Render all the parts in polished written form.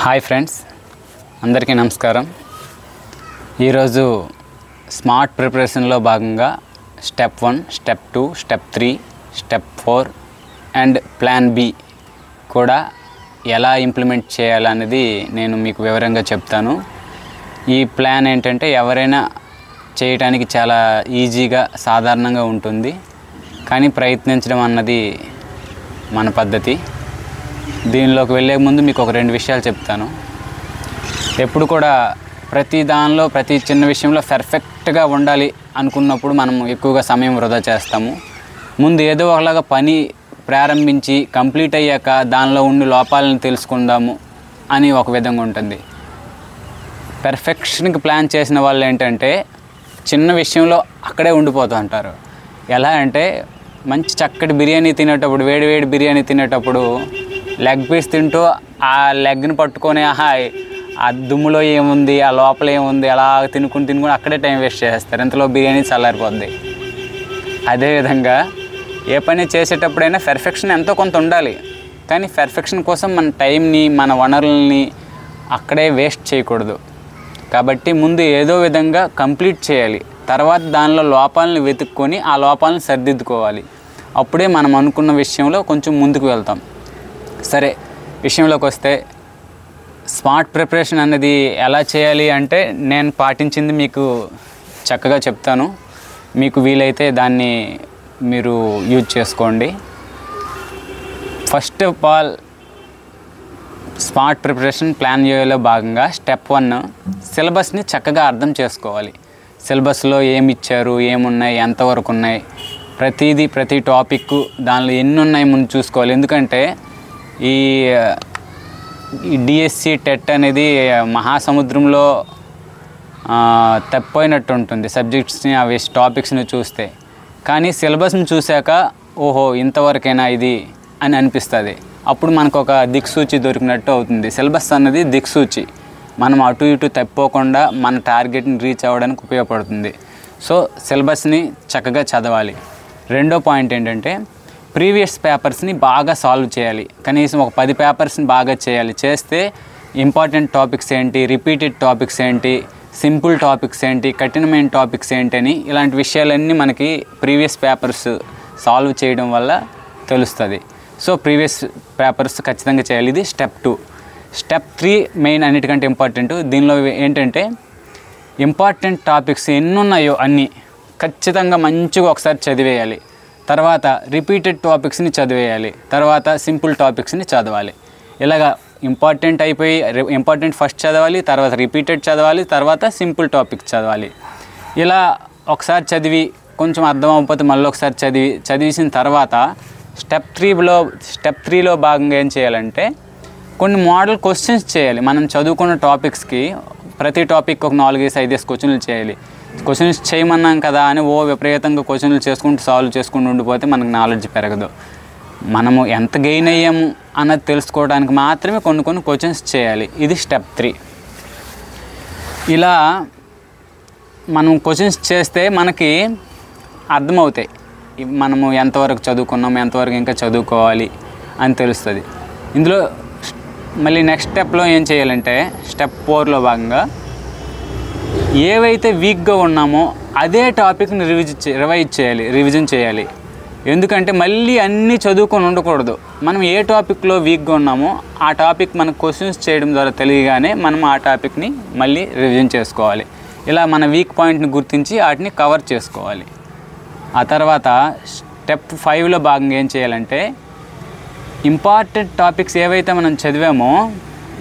Hi friends, అందరికీ నమస్కారం. ఈరోజు స్మార్ట్ ప్రిపరేషన్లో భాగంగా step 1, step 2, step 3, step 4 and plan B కూడా ఎలా ఇంప్లిమెంట్ చేయాలనేది నేను మీకు వివరంగా చెప్తాను. ఈ ప్లాన్ ఏంటంటే ఎవరైనా చేయడానికి చాలా ఈజీగా సాధారణంగా ఉంటుంది, కానీ ప్రయత్నించడం అన్నది మన పద్ధతి. దీనిలోకి వెళ్ళే ముందు మీకు ఒక 2 విషయాలు చెప్తాను. ఎప్పుడు కూడా ప్రతి దానిలో ప్రతి చిన్న విషయంలో పర్ఫెక్ట్గా ఉండాలి అనుకున్నప్పుడు మనం ఎక్కువగా సమయం వృధా చేస్తాము. ముందు ఏదో ఒకలాగా పని ప్రారంభించి కంప్లీట్ అయ్యాక దానిలో ఉండి లోపాలను తెలుసుకుందాము అని ఒక విధంగా ఉంటుంది. పర్ఫెక్షన్కి ప్లాన్ చేసిన వాళ్ళు ఏంటంటే చిన్న విషయంలో అక్కడే ఉండిపోతూ ఉంటారు. ఎలా అంటే మంచి చక్కటి బిర్యానీ తినేటప్పుడు, వేడి బిర్యానీ తినేటప్పుడు లెగ్ పీస్ తింటూ ఆ లెగ్ని పట్టుకొని ఆ దుమ్ములో ఏముంది, ఆ లోపల ఏముంది అలా తినుకుని అక్కడే టైం వేస్ట్ చేస్తారు. ఇంతలో బిర్యానీ చల్లారిపోద్ది. అదేవిధంగా ఏ పని చేసేటప్పుడైనా పర్ఫెక్షన్ ఎంతో కొంత ఉండాలి, కానీ పర్ఫెక్షన్ కోసం మన టైంని, మన వనరుల్ని అక్కడే వేస్ట్ చేయకూడదు. కాబట్టి ముందు ఏదో విధంగా కంప్లీట్ చేయాలి, తర్వాత దానిలో లోపాలను వెతుక్కొని ఆ లోపాలను సరిదిద్దుకోవాలి. అప్పుడే మనం అనుకున్న విషయంలో కొంచెం ముందుకు వెళ్తాం. సరే, విషయంలోకి వస్తే స్మార్ట్ ప్రిపరేషన్ అనేది ఎలా చేయాలి అంటే నేను పాటించింది మీకు చక్కగా చెప్తాను. మీకు వీలైతే దాన్ని మీరు యూజ్ చేసుకోండి. First of all smart preparation plan చేయలో భాగంగా స్టెప్ 1 సిలబస్ని చక్కగా అర్థం చేసుకోవాలి. సిలబస్లో ఏమి ఇచ్చారు, ఏమున్నాయి, ఎంతవరకు ఉన్నాయి, ప్రతి టాపిక్ దానిలో ఎన్ని ఉన్నాయి ముందు చూసుకోవాలి. ఎందుకంటే ఈ డిఎస్సి టెట్ అనేది మహాసముద్రంలో తప్పిపోయినట్టు ఉంటుంది సబ్జెక్ట్స్ని, అవి టాపిక్స్ని చూస్తే. కానీ సిలబస్ని చూశాక ఓహో ఇంతవరకైనా ఇది అని అనిపిస్తుంది. అప్పుడు మనకు ఒక దిక్సూచి దొరికినట్టు అవుతుంది. సిలబస్ అన్నది దిక్సూచి, మనం అటు ఇటు తప్పిపోకుండా మన టార్గెట్ని రీచ్ అవ్వడానికి ఉపయోగపడుతుంది. సో సిలబస్ని చక్కగా చదవాలి. రెండో పాయింట్ ఏంటంటే ప్రీవియస్ పేపర్స్ని బాగా సాల్వ్ చేయాలి. కనీసం ఒక 10 పేపర్స్ని బాగా చేయాలి. చేస్తే ఇంపార్టెంట్ టాపిక్స్ ఏంటి, రిపీటెడ్ టాపిక్స్ ఏంటి, సింపుల్ టాపిక్స్ ఏంటి, కఠినమైన టాపిక్స్ ఏంటి అని ఇలాంటి విషయాలన్నీ మనకి ప్రీవియస్ పేపర్స్ సాల్వ్ చేయడం వల్ల తెలుస్తుంది. సో ప్రీవియస్ పేపర్స్ ఖచ్చితంగా చేయాలి. ఇది స్టెప్ 2. స్టెప్ 3 మెయిన్, అన్నిటికంటే ఇంపార్టెంట్. దీనిలో ఏంటంటే ఇంపార్టెంట్ టాపిక్స్ ఎన్ని ఉన్నాయో అన్నీ ఖచ్చితంగా మంచిగా ఒకసారి చదివేయాలి. తర్వాత రిపీటెడ్ టాపిక్స్ని చదివేయాలి. తర్వాత సింపుల్ టాపిక్స్ని చదవాలి. ఇలాగా ఇంపార్టెంట్ అయిపోయి ఇంపార్టెంట్ ఫస్ట్ చదవాలి, తర్వాత రిపీటెడ్ చదవాలి, తర్వాత సింపుల్ టాపిక్స్ చదవాలి. ఇలా ఒకసారి చదివి కొంచెం అర్థం అవ్వకపోతే మళ్ళీ ఒకసారి చదివేసిన తర్వాత స్టెప్ 3లో భాగంగా ఏం చేయాలంటే కొన్ని మోడల్ క్వశ్చన్స్ చేయాలి. మనం చదువుకున్న టాపిక్స్కి ప్రతి టాపిక్ ఒక 4-5 క్వశ్చన్లు చేయాలి. క్వశ్చన్స్ చేయమన్నాం కదా అని విపరీతంగా క్వశ్చన్లు చేసుకుంటూ సాల్వ్ చేసుకుంటూ ఉండిపోతే మనకు నాలెడ్జ్ పెరగదు. మనము ఎంత గెయిన్ అయ్యాము అన్నది తెలుసుకోవడానికి మాత్రమే కొన్ని క్వశ్చన్స్ చేయాలి. ఇది స్టెప్ 3. ఇలా మనం క్వశ్చన్స్ చేస్తే మనకి అర్థమవుతాయి, మనము ఎంతవరకు చదువుకున్నాము, ఎంతవరకు ఇంకా చదువుకోవాలి అని తెలుస్తుంది. ఇందులో మళ్ళీ నెక్స్ట్ స్టెప్లో ఏం చేయాలంటే స్టెప్ 4లో భాగంగా ఏవైతే వీక్గా ఉన్నామో అదే టాపిక్ని రివిజన్ చేయాలి. ఎందుకంటే మళ్ళీ అన్నీ చదువుకొని ఉండకూడదు. మనం ఏ టాపిక్లో వీక్గా ఉన్నామో ఆ టాపిక్ మనకు క్వశ్చన్స్ చేయడం ద్వారా తెలియగానే మనం ఆ టాపిక్ని మళ్ళీ రివిజన్ చేసుకోవాలి. ఇలా మన వీక్ పాయింట్ని గుర్తించి వాటిని కవర్ చేసుకోవాలి. ఆ తర్వాత స్టెప్ 5లో భాగంగా ఏం చేయాలంటే ఇంపార్టెంట్ టాపిక్స్ ఏవైతే మనం చదివామో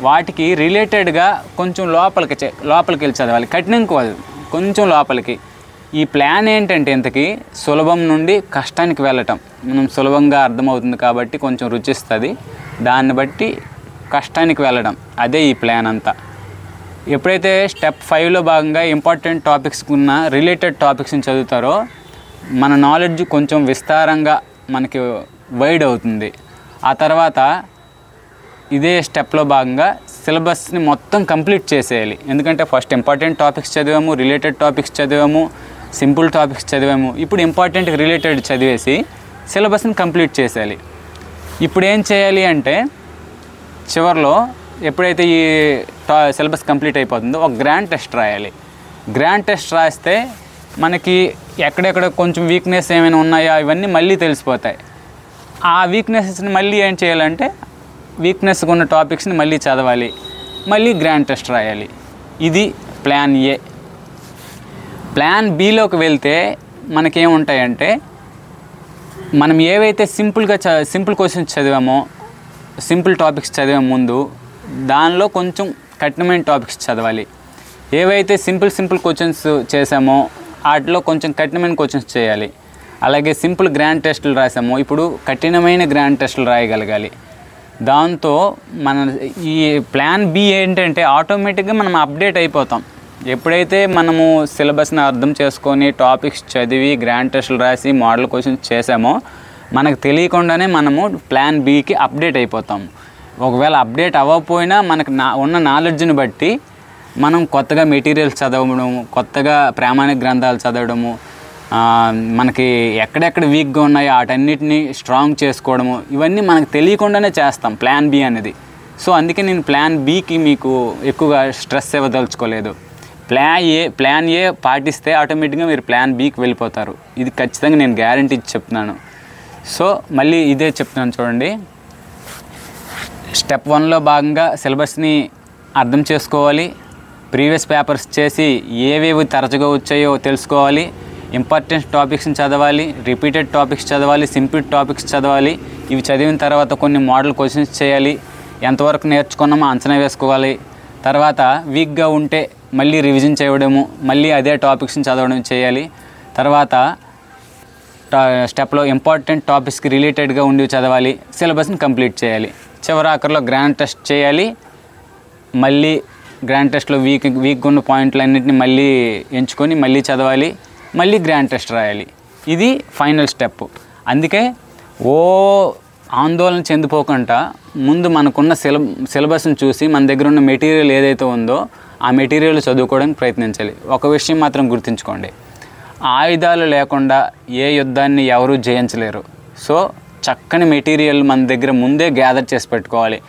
వాటికి రిలేటెడ్గా కొంచెం లోపలికి వెళ్ళి చదవాలి. కఠినం కాదు, కొంచెం లోపలికి. ఈ ప్లాన్ ఏంటంటే ఇంతకీ సులభం నుండి కష్టానికి వెళ్ళటం. మనం సులభంగా అర్థమవుతుంది కాబట్టి కొంచెం రుచిస్తుంది, దాన్ని బట్టి కష్టానికి వెళ్ళడం, అదే ఈ ప్లాన్ అంతా. ఎప్పుడైతే స్టెప్ 5లో భాగంగా ఇంపార్టెంట్ టాపిక్స్ ఉన్న రిలేటెడ్ టాపిక్స్ని చదువుతారో మన నాలెడ్జ్ కొంచెం విస్తారంగా మనకి వైడ్ అవుతుంది. ఆ తర్వాత ఇదే స్టెప్లో భాగంగా సిలబస్ని మొత్తం కంప్లీట్ చేసేయాలి. ఎందుకంటే ఫస్ట్ ఇంపార్టెంట్ టాపిక్స్ చదివాము, రిలేటెడ్ టాపిక్స్ చదివాము, సింపుల్ టాపిక్స్ చదివాము. ఇప్పుడు ఇంపార్టెంట్ రిలేటెడ్ చదివేసి సిలబస్ని కంప్లీట్ చేసేయాలి. ఇప్పుడు ఏం చేయాలి అంటే చివర్లో ఎప్పుడైతే ఈ సిలబస్ కంప్లీట్ అయిపోతుందో ఒక గ్రాండ్ టెస్ట్ రాయాలి. గ్రాండ్ టెస్ట్ రాస్తే మనకి ఎక్కడెక్కడ కొంచెం వీక్నెస్ ఏమైనా ఉన్నాయా ఇవన్నీ మళ్ళీ తెలిసిపోతాయి. ఆ వీక్నెసెస్ని మళ్ళీ ఏం చేయాలంటే వీక్నెస్గా ఉన్న టాపిక్స్ని మళ్ళీ చదవాలి, మళ్ళీ గ్రాండ్ టెస్ట్ రాయాలి. ఇది ప్లాన్ ఏ. ప్లాన్ బిలోకి వెళ్తే మనకేముంటాయంటే మనం ఏవైతే సింపుల్ క్వశ్చన్స్ చదివామో, సింపుల్ టాపిక్స్ చదివే ముందు దానిలో కొంచెం కఠినమైన టాపిక్స్ చదవాలి. ఏవైతే సింపుల్ క్వశ్చన్స్ చేసామో వాటిలో కొంచెం కఠినమైన క్వశ్చన్స్ చేయాలి. అలాగే సింపుల్ గ్రాండ్ టెస్టులు రాసామో ఇప్పుడు కఠినమైన గ్రాండ్ టెస్టులు రాయగలగాలి. దాంతో మన ఈ ప్లాన్ బి ఏంటంటే ఆటోమేటిక్గా మనం అప్డేట్ అయిపోతాం. ఎప్పుడైతే మనము సిలబస్ని అర్థం చేసుకొని టాపిక్స్ చదివి గ్రాండ్ టెస్టులు రాసి మోడల్ క్వశ్చన్స్ చేసామో మనకు తెలియకుండానే మనము ప్లాన్ బికి అప్డేట్ అయిపోతాం. ఒకవేళ అప్డేట్ అవ్వకపోయినా మనకు ఉన్న నాలెడ్జ్ని బట్టి మనం కొత్తగా మెటీరియల్స్ చదవడం, కొత్తగా ప్రామాణిక గ్రంథాలు చదవడము, మనకి ఎక్కడెక్కడ వీక్గా ఉన్నాయో వాటన్నిటిని స్ట్రాంగ్ చేసుకోవడము, ఇవన్నీ మనకు తెలియకుండానే చేస్తాం ప్లాన్ బి అనేది. సో అందుకే నేను ప్లాన్ బికి మీకు ఎక్కువగా స్ట్రెస్ ఇవ్వదలుచుకోలేదు. ప్లాన్ ఏ పాటిస్తే ఆటోమేటిక్గా మీరు ప్లాన్ బికి వెళ్ళిపోతారు. ఇది ఖచ్చితంగా నేను గ్యారంటీ ఇచ్చి చెప్తున్నాను. సో మళ్ళీ ఇదే చెప్తున్నాను చూడండి. స్టెప్ 1లో భాగంగా సిలబస్ని అర్థం చేసుకోవాలి, ప్రీవియస్ పేపర్స్ చేసి ఏవేవి తరచుగా వచ్చాయో తెలుసుకోవాలి, ఇంపార్టెంట్ టాపిక్స్ని చదవాలి, రిపీటెడ్ టాపిక్స్ చదవాలి, సింపుల్ టాపిక్స్ చదవాలి. ఇవి చదివిన తర్వాత కొన్ని మోడల్ క్వశ్చన్స్ చేయాలి, ఎంతవరకు నేర్చుకున్నామో అంచనా వేసుకోవాలి. తర్వాత వీక్గా ఉంటే మళ్ళీ రివిజన్ చేయడము, మళ్ళీ అదే టాపిక్స్ని చదవడం చేయాలి. తర్వాత స్టెప్లో ఇంపార్టెంట్ టాపిక్స్కి రిలేటెడ్గా ఉండి చదవాలి, సిలబస్ని కంప్లీట్ చేయాలి. చివరి ఆఖరిలో గ్రాండ్ టెస్ట్ చేయాలి. మళ్ళీ గ్రాండ్ టెస్ట్లో వీక్గా ఉన్న పాయింట్లన్నింటినీ మళ్ళీ ఎంచుకొని మళ్ళీ చదవాలి, మళ్ళీ గ్రాండ్ టెస్ట్ రాయాలి. ఇది ఫైనల్ స్టెప్. అందుకే ఆందోళన చెందిపోకుండా ముందు మనకున్న సిలబస్ని చూసి మన దగ్గర ఉన్న మెటీరియల్ ఏదైతే ఉందో ఆ మెటీరియల్ చదువుకోవడానికి ప్రయత్నించాలి. ఒక విషయం మాత్రం గుర్తుంచుకోండి, ఆయుధాలు లేకుండా ఏ యుద్ధాన్ని ఎవరూ జయించలేరు. సో చక్కని మెటీరియల్ మన దగ్గర ముందే గ్యాదర్ చేసి పెట్టుకోవాలి.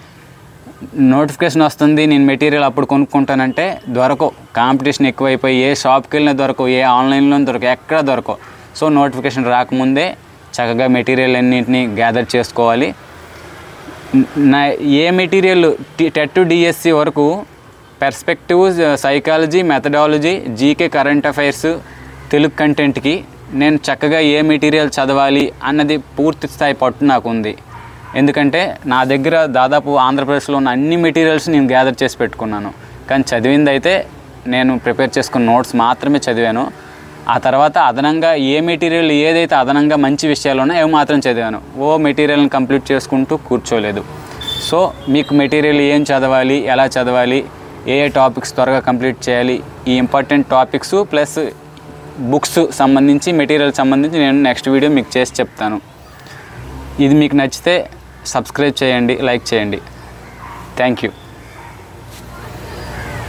నోటిఫికేషన్ వస్తుంది, నేను మెటీరియల్ అప్పుడు కొనుక్కుంటానంటే దొరకవు. కాంపిటీషన్ ఎక్కువైపోయి ఏ షాప్కి వెళ్ళినా దొరకవు, ఏ ఆన్లైన్లో దొరకవు, ఎక్కడ దొరకవు. సో నోటిఫికేషన్ రాకముందే చక్కగా మెటీరియల్ అన్నింటినీ గ్యాదర్ చేసుకోవాలి. ఏ మెటీరియల్ టెట్ టు డిఎస్సి వరకు perspective, psychology, methodology, GK, current affairs, Telugu కంటెంట్కి నేను చక్కగా ఏ మెటీరియల్ చదవాలి అన్నది పూర్తి స్థాయి పట్టు నాకు ఉంది. ఎందుకంటే నా దగ్గర దాదాపు ఆంధ్రప్రదేశ్లో ఉన్న అన్ని మెటీరియల్స్ నేను గ్యాదర్ చేసి పెట్టుకున్నాను. కానీ చదివింది అయితే నేను ప్రిపేర్ చేసుకున్న నోట్స్ మాత్రమే చదివాను. ఆ తర్వాత అదనంగా ఏ మెటీరియల్ ఏదైతే అదనంగా మంచి విషయాలు ఉన్నాయో అవి మాత్రం చదివాను. మెటీరియల్ని కంప్లీట్ చేసుకుంటూ కూర్చోలేదు. సో మీకు మెటీరియల్ ఏం చదవాలి, ఎలా చదవాలి, ఏ టాపిక్స్ త్వరగా కంప్లీట్ చేయాలి, ఈ ఇంపార్టెంట్ టాపిక్స్ ప్లస్ బుక్స్ సంబంధించి మెటీరియల్ సంబంధించి నేను నెక్స్ట్ వీడియో మీకు చేసి చెప్తాను. ఇది మీకు నచ్చితే సబ్స్క్రైబ్ చేయండి, లైక్ చేయండి. Thank you.